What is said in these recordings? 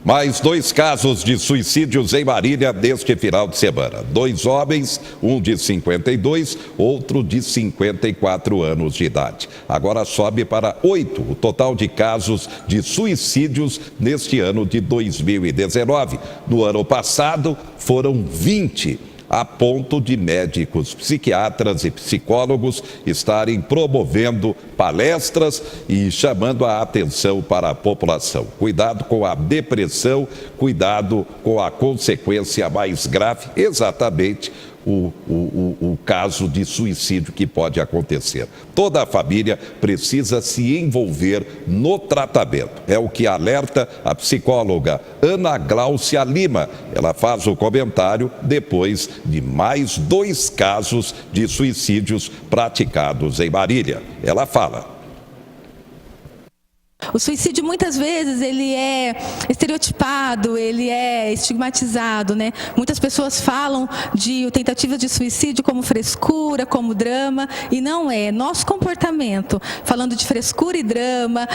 Mais 2 casos de suicídios em Marília neste final de semana. 2 homens, um de 52, outro de 54 anos de idade. Agora sobe para 8 o total de casos de suicídios neste ano de 2019. No ano passado foram 20. A ponto de médicos, psiquiatras e psicólogos estarem promovendo palestras e chamando a atenção para a população. Cuidado com a depressão, cuidado com a consequência mais grave, exatamente o caso de suicídio que pode acontecer. Toda a família precisa se envolver no tratamento. É o que alerta a psicóloga Ana Gláucia Lima. Ela faz o comentário depois de mais 2 casos de suicídios praticados em Marília. Ela fala. O suicídio, muitas vezes, ele é estereotipado, ele é estigmatizado, né? Muitas pessoas falam de tentativas de suicídio como frescura, como drama, e não é. Nosso comportamento, falando de frescura e drama,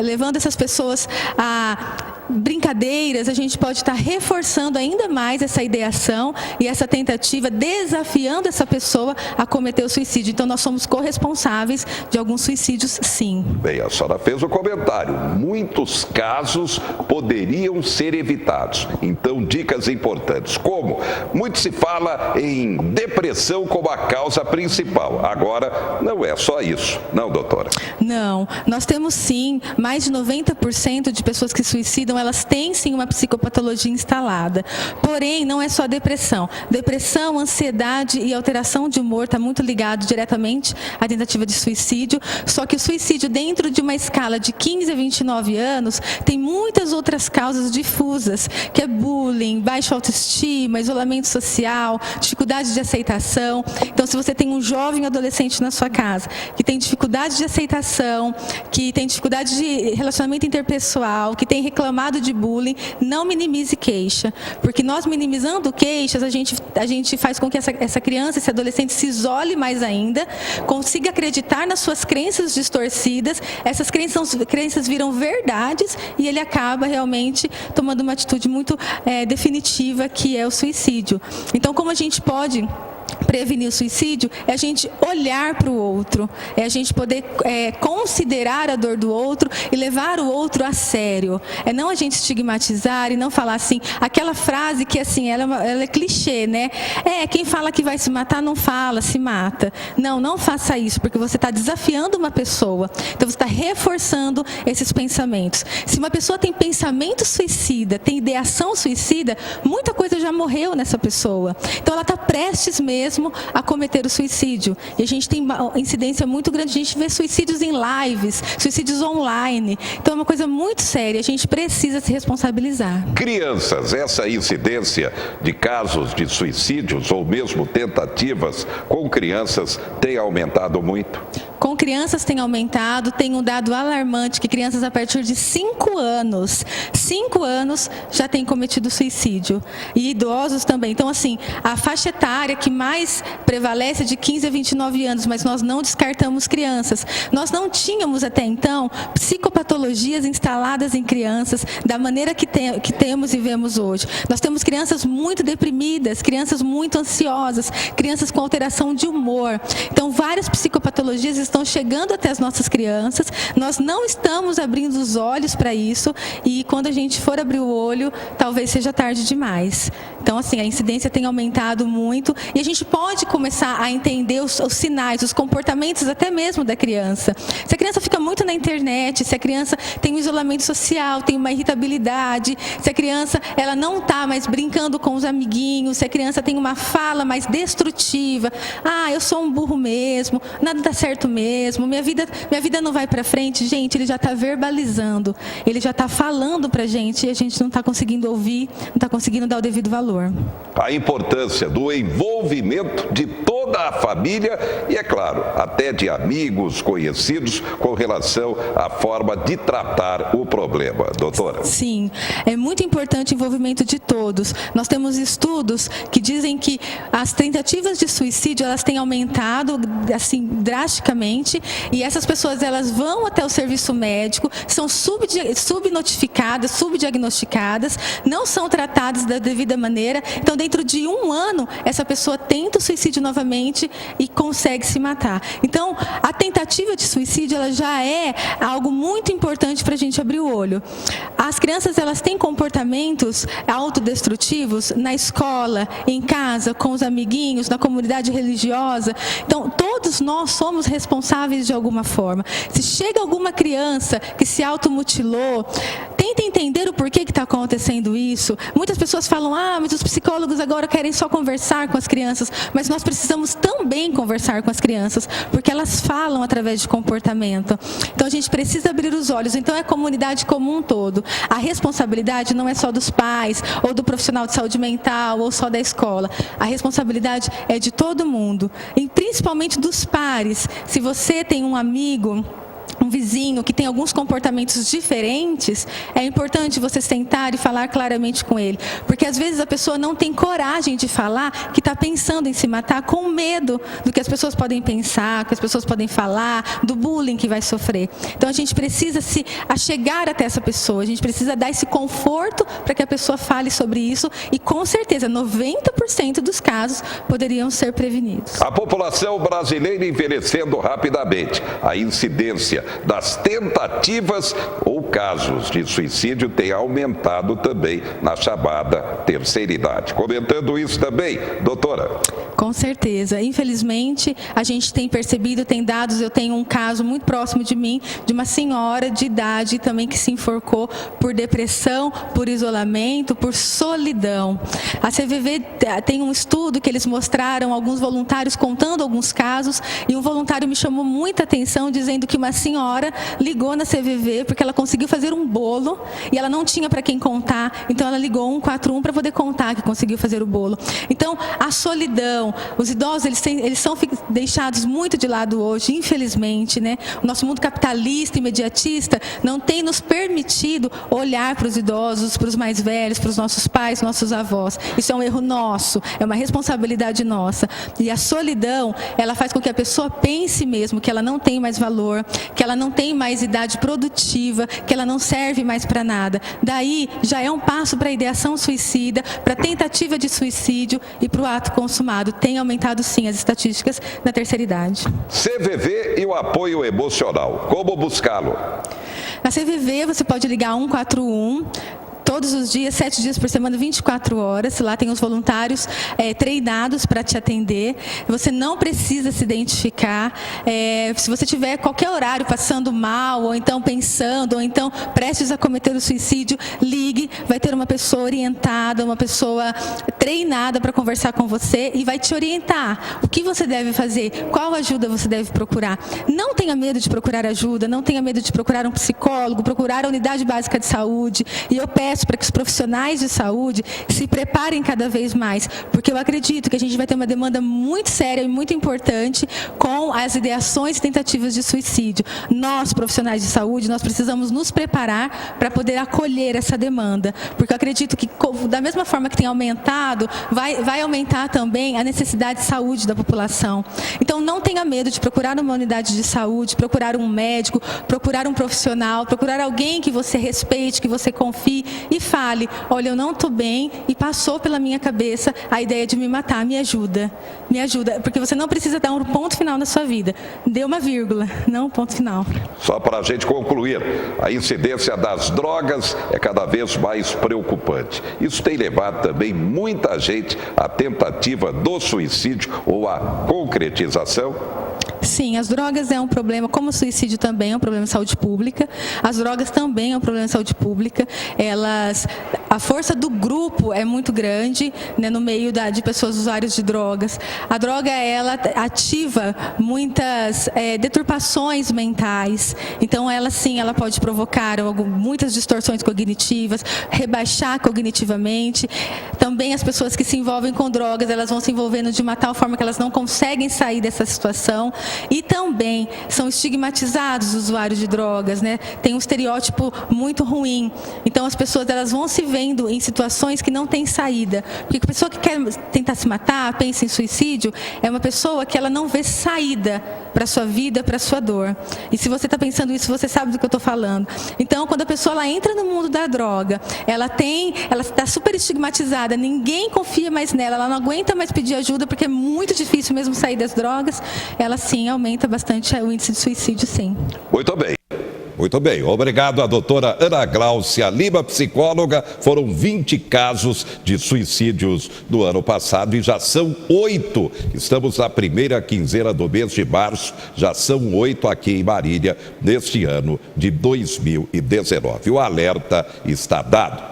levando essas pessoas a brincadeiras, a gente pode estar reforçando ainda mais essa ideação e essa tentativa, desafiando essa pessoa a cometer o suicídio. Então, nós somos corresponsáveis de alguns suicídios, sim. Bem, a senhora fez o comentário. Muitos casos poderiam ser evitados. Então, dicas importantes. Como? Muito se fala em depressão como a causa principal. Agora, não é só isso. Não, doutora? Não. Nós temos, sim, mais de 90% de pessoas que suicidam, elas têm sim uma psicopatologia instalada. Porém, não é só depressão. Depressão, ansiedade e alteração de humor está muito ligado diretamente à tentativa de suicídio. Só que o suicídio, dentro de uma escala de 15 a 29 anos, tem muitas outras causas difusas, que é bullying, baixa autoestima, isolamento social, dificuldade de aceitação. Então, se você tem um jovem adolescente na sua casa que tem dificuldade de aceitação, que tem dificuldade de relacionamento interpessoal, que tem reclamado de bullying, não minimize queixa, porque nós minimizando queixas, a gente faz com que essa criança, esse adolescente se isole mais ainda, consiga acreditar nas suas crenças distorcidas, essas crenças viram verdades e ele acaba realmente tomando uma atitude muito definitiva, que é o suicídio. Então, como a gente pode prevenir o suicídio? É a gente olhar para o outro, é a gente poder considerar a dor do outro e levar o outro a sério. É não a gente estigmatizar e não falar assim, aquela frase que assim, ela é clichê, né? Quem fala que vai se matar não fala, se mata. Não faça isso, porque você está desafiando uma pessoa. Então você está reforçando esses pensamentos. Se uma pessoa tem pensamento suicida, tem ideação suicida, muita coisa já morreu nessa pessoa. Então ela está prestes mesmo a cometer o suicídio. E a gente tem uma incidência muito grande, a gente vê suicídios em lives, suicídios online. Então é uma coisa muito séria, a gente precisa se responsabilizar. Crianças, essa incidência de casos de suicídios ou mesmo tentativas com crianças tem aumentado muito? Com crianças tem aumentado, tem um dado alarmante que crianças a partir de 5 anos já têm cometido suicídio. E idosos também. Então, assim, a faixa etária que mais prevalece é de 15 a 29 anos, mas nós não descartamos crianças. Nós não tínhamos até então psicopatologias instaladas em crianças da maneira que temos e vemos hoje. Nós temos crianças muito deprimidas, crianças muito ansiosas, crianças com alteração de humor. Então, várias psicopatologias estão chegando até as nossas crianças, nós não estamos abrindo os olhos para isso e quando a gente for abrir o olho, talvez seja tarde demais. Então, assim, a incidência tem aumentado muito e a gente pode começar a entender os sinais, os comportamentos até mesmo da criança. Se a criança fica muito na internet, se a criança tem um isolamento social, tem uma irritabilidade, se a criança ela não está mais brincando com os amiguinhos, se a criança tem uma fala mais destrutiva, eu sou um burro mesmo, nada dá certo mesmo, minha vida não vai para frente, gente, ele já está verbalizando, ele já está falando para a gente e a gente não está conseguindo ouvir, não está conseguindo dar o devido valor. A importância do envolvimento de toda a família e, é claro, até de amigos, conhecidos, com relação à forma de tratar o problema. Doutora? Sim, é muito importante o envolvimento de todos. Nós temos estudos que dizem que as tentativas de suicídio, elas têm aumentado, assim, drasticamente diariamente, e essas pessoas elas vão até o serviço médico, são subnotificadas, subdiagnosticadas, não são tratadas da devida maneira. Então, dentro de 1 ano, essa pessoa tenta o suicídio novamente e consegue se matar. Então, a tentativa de suicídio ela já é algo muito importante para a gente abrir o olho. As crianças elas têm comportamentos autodestrutivos na escola, em casa, com os amiguinhos, na comunidade religiosa. Então, todos nós somos responsáveis de alguma forma. Se chega alguma criança que se automutilou, tenta entender o porquê que está acontecendo isso. Muitas pessoas falam, mas os psicólogos agora querem só conversar com as crianças, mas nós precisamos também conversar com as crianças, porque elas falam através de comportamento. Então a gente precisa abrir os olhos. Então é a comunidade como um todo. A responsabilidade não é só dos pais, ou do profissional de saúde mental, ou só da escola. A responsabilidade é de todo mundo, e principalmente dos pares. Se você tem um amigo, um vizinho que tem alguns comportamentos diferentes, é importante você sentar e falar claramente com ele. Porque às vezes a pessoa não tem coragem de falar que está pensando em se matar com medo do que as pessoas podem pensar, que as pessoas podem falar, do bullying que vai sofrer. Então a gente precisa se achegar até essa pessoa, a gente precisa dar esse conforto para que a pessoa fale sobre isso e com certeza 90% dos casos poderiam ser prevenidos. A população brasileira envelhecendo rapidamente. A incidência das tentativas ou casos de suicídio tem aumentado também na chamada terceira idade. Comentando isso também, doutora. Com certeza. Infelizmente, a gente tem percebido, tem dados, eu tenho um caso muito próximo de mim, de uma senhora de idade também que se enforcou por depressão, por isolamento, por solidão. A CVV tem um estudo que eles mostraram, alguns voluntários contando alguns casos, e um voluntário me chamou muita atenção dizendo que uma senhora ligou na CVV porque ela conseguiu fazer um bolo e ela não tinha para quem contar, então ela ligou 141 para poder contar que conseguiu fazer o bolo. Então, a solidão, os idosos, eles são deixados muito de lado hoje, infelizmente, né? O nosso mundo capitalista, imediatista, não tem nos permitido olhar para os idosos, para os mais velhos, para os nossos pais, nossos avós. Isso é um erro nosso, é uma responsabilidade nossa. E a solidão, ela faz com que a pessoa pense mesmo que ela não tem mais valor, que ela não tem mais idade produtiva, que ela não serve mais para nada. Daí, já é um passo para a ideação suicida, para a tentativa de suicídio e para o ato consumado. Tem aumentado, sim, as estatísticas na terceira idade. CVV e o apoio emocional. Como buscá-lo? Na CVV, você pode ligar 141, todos os dias, 7 dias por semana, 24 horas. Lá tem os voluntários treinados para te atender. Você não precisa se identificar. Se você tiver qualquer horário passando mal, ou então pensando, ou então prestes a cometer o suicídio, ligue. Vai ter uma pessoa orientada, uma pessoa treinada para conversar com você e vai te orientar. O que você deve fazer? Qual ajuda você deve procurar? Não tenha medo de procurar ajuda, não tenha medo de procurar um psicólogo, procurar a unidade básica de saúde. E eu peço para que os profissionais de saúde se preparem cada vez mais, porque eu acredito que a gente vai ter uma demanda muito séria e muito importante com as ideações e tentativas de suicídio. Nós, profissionais de saúde, nós precisamos nos preparar para poder acolher essa demanda, porque eu acredito que da mesma forma que tem aumentado, vai aumentar também a necessidade de saúde da população. Então não tenha medo de procurar uma unidade de saúde, procurar um médico, procurar um profissional, procurar alguém que você respeite, que você confie e fale, olha, eu não estou bem e passou pela minha cabeça a ideia de me matar, me ajuda, porque você não precisa dar um ponto final na sua vida, dê uma vírgula, não um ponto final. Só para a gente concluir, a incidência das drogas é cada vez mais preocupante. Isso tem levado também muita gente à tentativa do suicídio ou à concretização? Sim, as drogas é um problema, como o suicídio também é um problema de saúde pública, as drogas também é um problema de saúde pública. A força do grupo é muito grande, né, no meio de pessoas usuárias de drogas. A droga, ela ativa muitas deturpações mentais, então ela sim, ela pode provocar muitas distorções cognitivas, rebaixar cognitivamente. Também as pessoas que se envolvem com drogas, elas vão se envolvendo de uma tal forma que elas não conseguem sair dessa situação. E também são estigmatizados os usuários de drogas, né? Tem um estereótipo muito ruim. Então as pessoas elas vão se vendo em situações que não têm saída. Porque a pessoa que quer tentar se matar, pensa em suicídio, é uma pessoa que ela não vê saída para a sua vida, para a sua dor. E se você está pensando isso, você sabe do que eu estou falando. Então, quando a pessoa ela entra no mundo da droga, ela está super estigmatizada, ninguém confia mais nela, ela não aguenta mais pedir ajuda, porque é muito difícil mesmo sair das drogas, ela sim aumenta bastante o índice de suicídio, sim. Muito bem. Muito bem, obrigado à doutora Ana Gláucia Lima, psicóloga. Foram 20 casos de suicídios no ano passado e já são 8. Estamos na primeira quinzena do mês de março, já são 8 aqui em Marília, neste ano de 2019. O alerta está dado.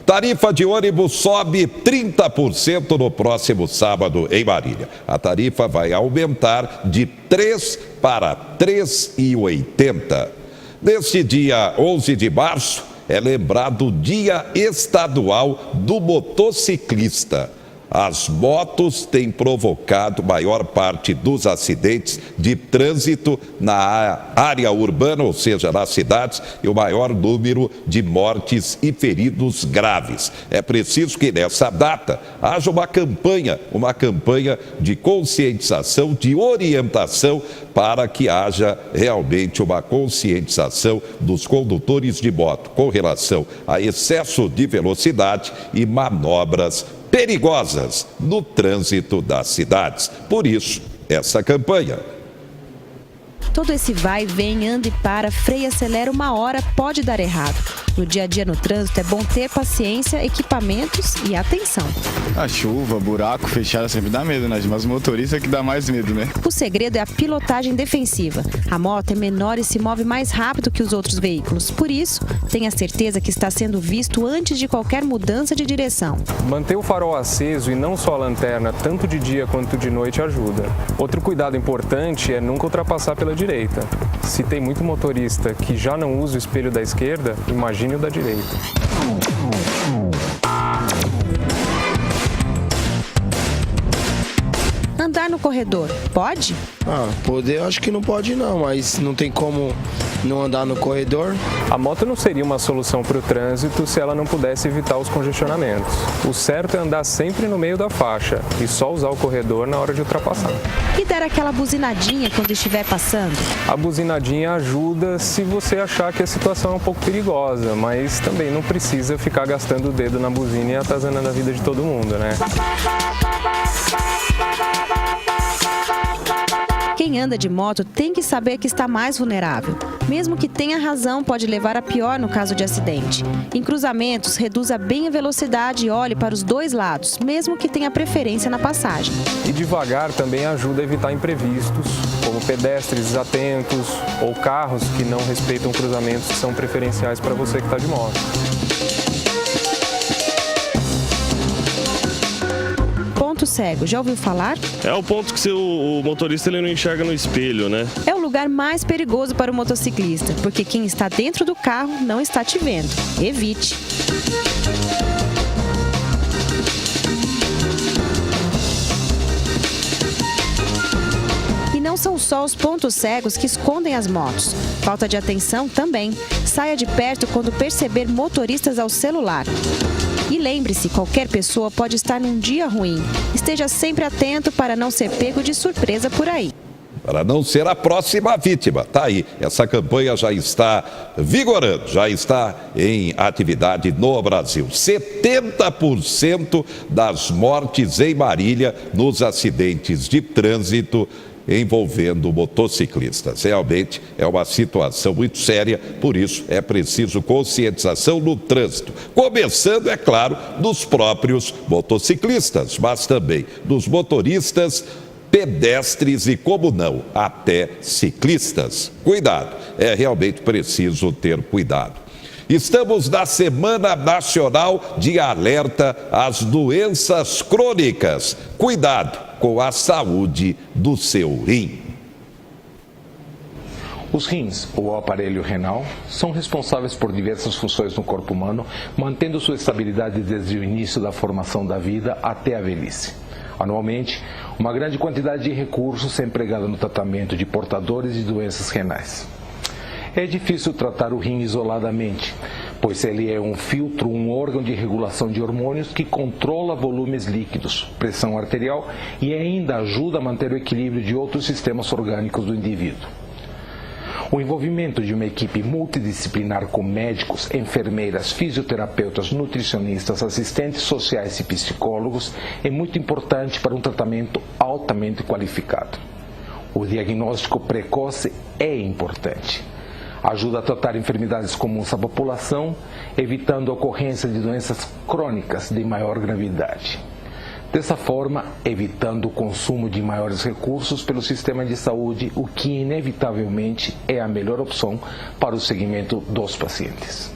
Tarifa de ônibus sobe 30% no próximo sábado em Marília. A tarifa vai aumentar de 3 para R$ 3,80. Neste dia 11 de março, é lembrado o Dia Estadual do Motociclista. As motos têm provocado maior parte dos acidentes de trânsito na área urbana, ou seja, nas cidades, e o maior número de mortes e feridos graves. É preciso que nessa data haja uma campanha de conscientização, de orientação, para que haja realmente uma conscientização dos condutores de moto com relação a excesso de velocidade e manobras perigosas no trânsito das cidades. Por isso, essa campanha. Todo esse vai e vem, anda e para, freia e acelera, uma hora pode dar errado. No dia a dia no trânsito é bom ter paciência, equipamentos e atenção. A chuva, buraco, fechada sempre dá medo, né? Mas o motorista é que dá mais medo, né? O segredo é a pilotagem defensiva. A moto é menor e se move mais rápido que os outros veículos. Por isso, tenha certeza que está sendo visto antes de qualquer mudança de direção. Manter o farol aceso e não só a lanterna, tanto de dia quanto de noite, ajuda. Outro cuidado importante é nunca ultrapassar pela direita. Se tem muito motorista que já não usa o espelho da esquerda, imagine o da direita. Andar no corredor, pode? Poder eu acho que não pode não, mas não tem como não andar no corredor. A moto não seria uma solução para o trânsito se ela não pudesse evitar os congestionamentos. O certo é andar sempre no meio da faixa e só usar o corredor na hora de ultrapassar. E dar aquela buzinadinha quando estiver passando? A buzinadinha ajuda se você achar que a situação é um pouco perigosa, mas também não precisa ficar gastando o dedo na buzina e atazanando a vida de todo mundo, né? Quem anda de moto tem que saber que está mais vulnerável. Mesmo que tenha razão, pode levar a pior no caso de acidente. Em cruzamentos, reduza bem a velocidade e olhe para os dois lados, mesmo que tenha preferência na passagem. E devagar também ajuda a evitar imprevistos, como pedestres desatentos ou carros que não respeitam cruzamentos que são preferenciais para você que está de moto. Ponto cego, já ouviu falar? É o ponto que o motorista ele não enxerga no espelho, né? É o lugar mais perigoso para o motociclista, porque quem está dentro do carro não está te vendo. Evite. E não são só os pontos cegos que escondem as motos. Falta de atenção também. Saia de perto quando perceber motoristas ao celular. E lembre-se, qualquer pessoa pode estar num dia ruim. Esteja sempre atento para não ser pego de surpresa por aí. Para não ser a próxima vítima. Está aí, essa campanha já está vigorando, já está em atividade no Brasil. 70% das mortes em Marília nos acidentes de trânsito envolvendo motociclistas. Realmente é uma situação muito séria, por isso é preciso conscientização no trânsito. Começando, é claro, dos próprios motociclistas, mas também dos motoristas, pedestres e, como não, até ciclistas. Cuidado, é realmente preciso ter cuidado. Estamos na Semana Nacional de Alerta às Doenças Crônicas. Cuidado com a saúde do seu rim. Os rins, ou aparelho renal, são responsáveis por diversas funções no corpo humano, mantendo sua estabilidade desde o início da formação da vida até a velhice. Anualmente, uma grande quantidade de recursos é empregada no tratamento de portadores de doenças renais. É difícil tratar o rim isoladamente, pois ele é um filtro, um órgão de regulação de hormônios que controla volumes líquidos, pressão arterial e ainda ajuda a manter o equilíbrio de outros sistemas orgânicos do indivíduo. O envolvimento de uma equipe multidisciplinar com médicos, enfermeiras, fisioterapeutas, nutricionistas, assistentes sociais e psicólogos é muito importante para um tratamento altamente qualificado. O diagnóstico precoce é importante. Ajuda a tratar enfermidades comuns à população, evitando a ocorrência de doenças crônicas de maior gravidade. Dessa forma, evitando o consumo de maiores recursos pelo sistema de saúde, o que inevitavelmente é a melhor opção para o segmento dos pacientes.